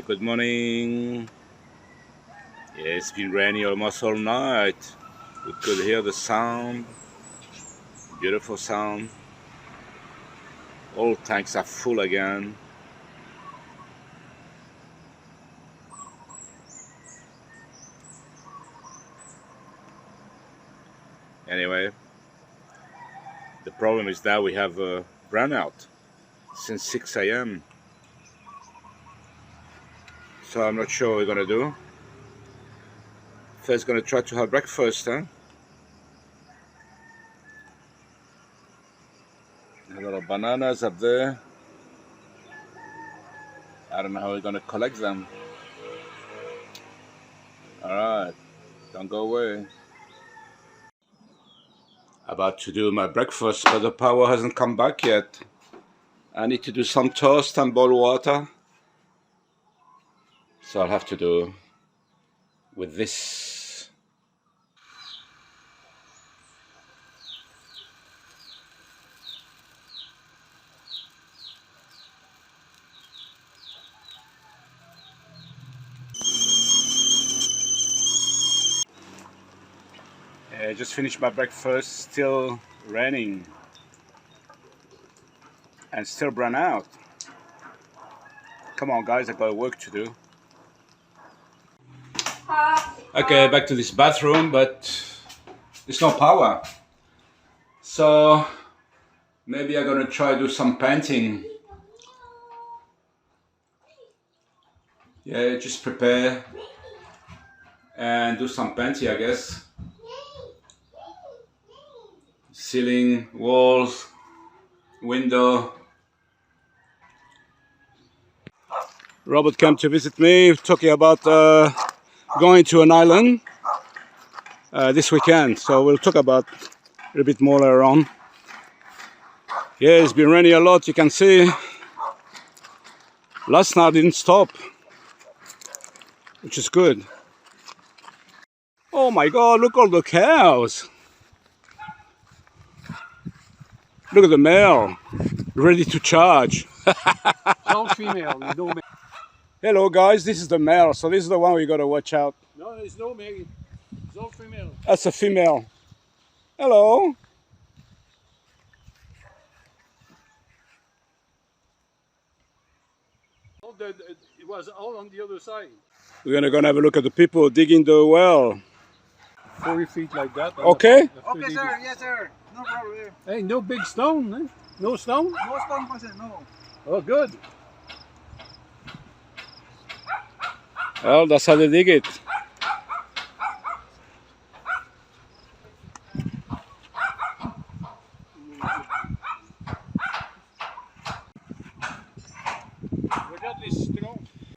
Good morning. Yeah, it's been rainy almost all night. We could hear the sound, beautiful sound. All tanks are full again. Anyway, the problem is that we have a brownout since 6 a.m. So I'm not sure what we're gonna do. First, gonna try to have breakfast, huh? A lot of bananas up there. I don't know how we're gonna collect them. Alright, don't go away. About to do my breakfast, but the power hasn't come back yet. I need to do some toast and boil water. So I'll have to do with this. I just finished my breakfast, still raining and still brown out. Come on guys, I've got work to do. Okay, back to this bathroom, but there's no power. So maybe I'm gonna try to do some painting. Yeah, just prepare and do some painting, I guess. Ceiling, walls, window. Robert came to visit me, talking about going to an island this weekend. So we'll talk about a little bit more later on. Yeah, it's been raining a lot, you can see. Last night didn't stop, which is good. Oh my God, look all the cows. Look at the male, ready to charge. It's all female, there's no male. Hello guys, this is the male, so this is the one we gotta watch out. No, there's no male. It's all female. That's a female. Hello. It was all on the other side. We're gonna have a look at the people digging the well. 40 feet like that. Okay. Okay, sir. Yes, sir. No problem. Hey, no big stone, eh? No stone? No stone, sir. No. Oh, good. Well, that's how they dig it.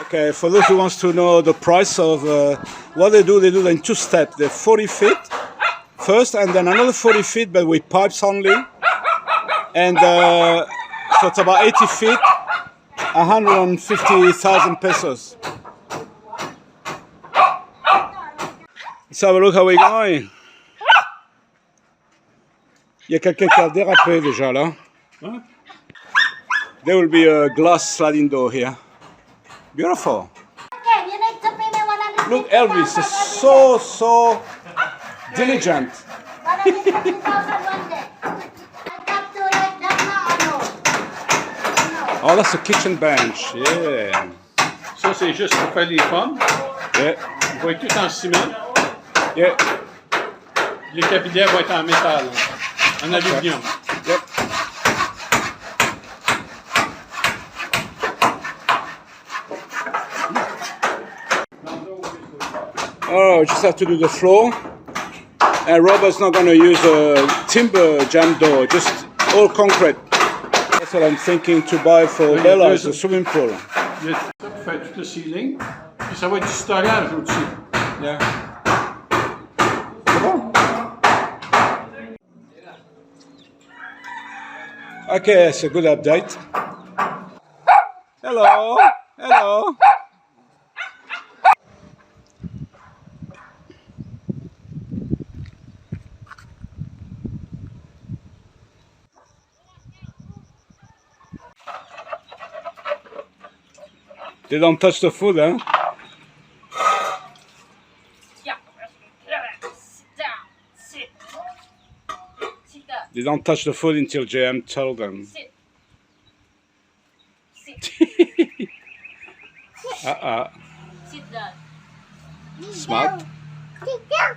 Okay, for those who wants to know the price of what they do it in two steps. They're 40 feet first, and then another 40 feet, but with pipes only. And so it's about 80 feet, 150,000 pesos. Let's have a look how we're going. Il y a quelqu'un qui a dérapé déjà là. Huh? There will be a glass sliding door here. Beautiful. Look, Elvis is so diligent. Oh, that's a kitchen bench. Yeah. Ça, c'est juste pour faire les pommes. Yeah. Il va être tout en ciment. Yeah. Les capillaires vont être en métal, en aluminium. Yep. Oh, just have to do the floor. And Robert's not going to use a timber jam door, just all concrete. That's what I'm thinking to buy for Bella as a swimming pool. Il y a ça pour faire tout le ceiling. Puis ça va être du storage au-dessus. Yeah. C'est bon? Okay, it's a good update. Hello. Hello. They don't touch the food, huh? Yeah. Sit down. Sit. Sit down. They don't touch the food until JM told them. Sit. Sit. Sit down. Smart. Sit down.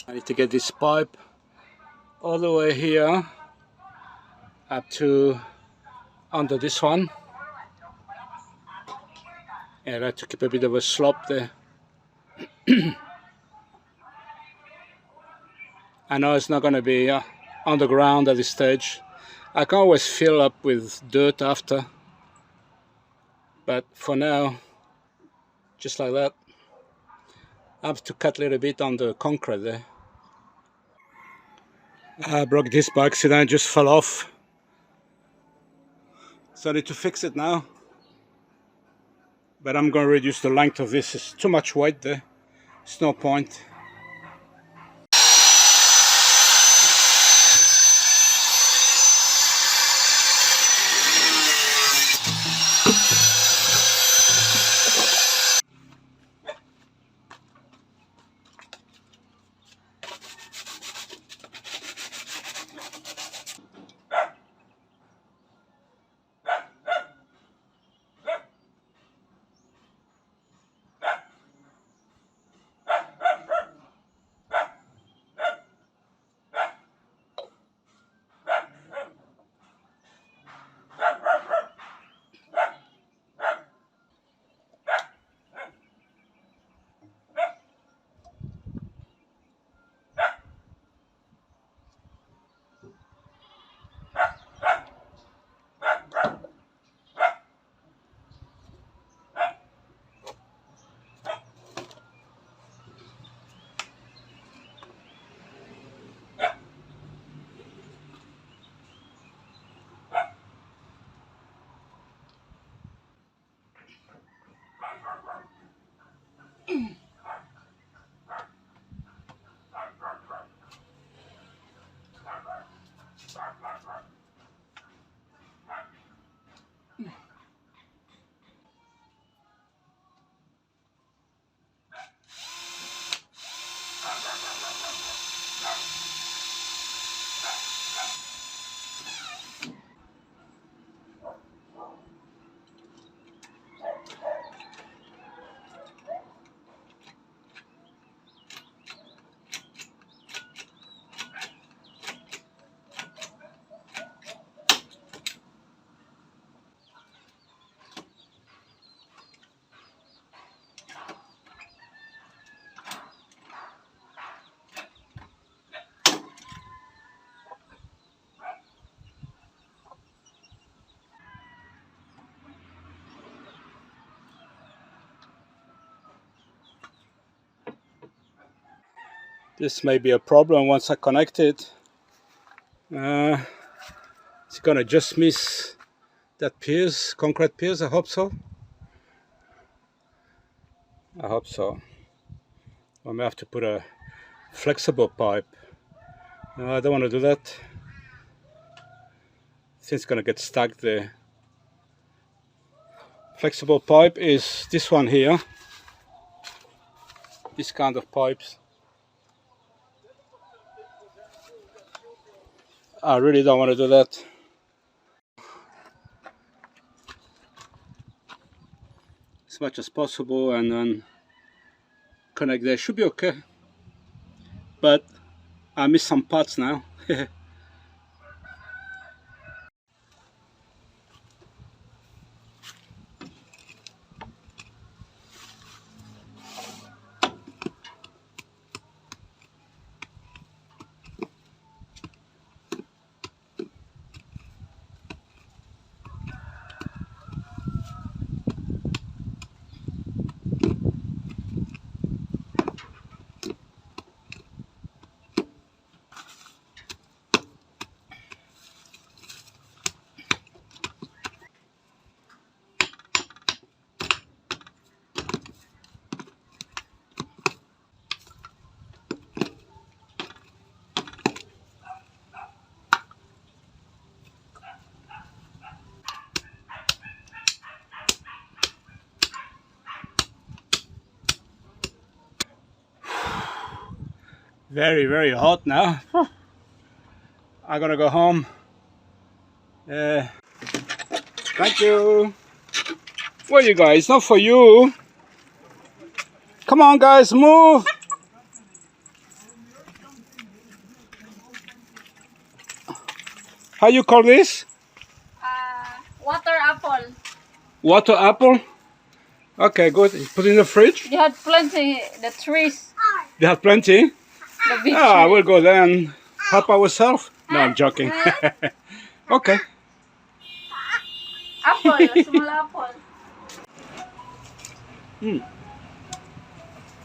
I need to get this pipe all the way here up to under this one. And I have to keep a bit of a slope there. I know it's not going to be on the ground at this stage. I can always fill up with dirt after, but for now, just like that. I have to cut a little bit on the concrete there. I broke this by accident, just fell off. So I need to fix it now. But I'm going to reduce the length of this. It's too much weight there. It's no point. This may be a problem once I connect it. See It's gonna just miss that piers, concrete piers. I hope so. I hope so. I may have to put a flexible pipe. No, I don't want to do that. It's gonna get stuck there. Flexible pipe is this one here. This kind of pipes. I really don't want to do that. As much as possible and then connect there. Should be okay. But I miss some parts now. Very, very hot now. I gotta go home. Thank you. For you guys, not for you. Come on, guys, move. How you call this? Water apple. Water apple. Okay, good. Put it in the fridge. You had plenty. The trees. You have plenty. The big Ah, tree. we'll go there and help ourselves. No, I'm joking. Okay. Apple. Small apple.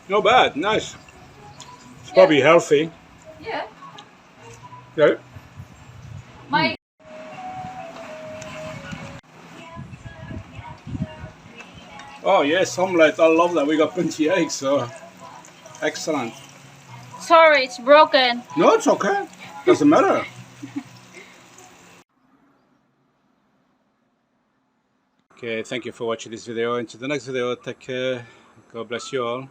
Not bad. Nice. It's probably healthy. Yeah. Yeah. My. Oh yes, omelette. I love that. We got plenty eggs, so excellent. Sorry, it's broken. No, it's okay. Doesn't matter. Okay, thank you for watching this video. Until the next video, take care. God bless you all.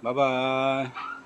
Bye bye.